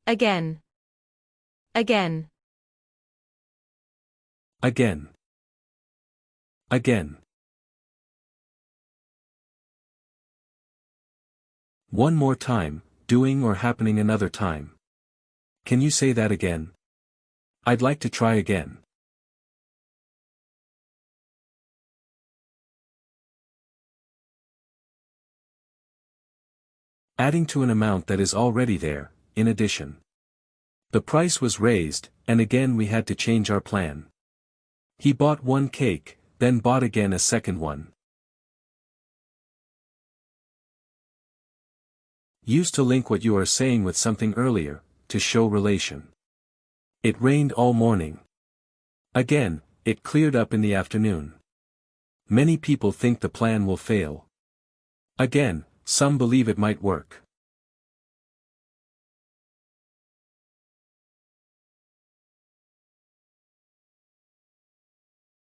Again. Again. Again. Again. One more time, doing or happening another time. Can you say that again? I'd like to try again. Adding to an amount that is already there, in addition. The price was raised, and again we had to change our plan. He bought one cake, then bought again a second one. Use to link what you are saying with something earlier, to show relation. It rained all morning. Again, it cleared up in the afternoon. Many people think the plan will fail. Again, some believe it might work.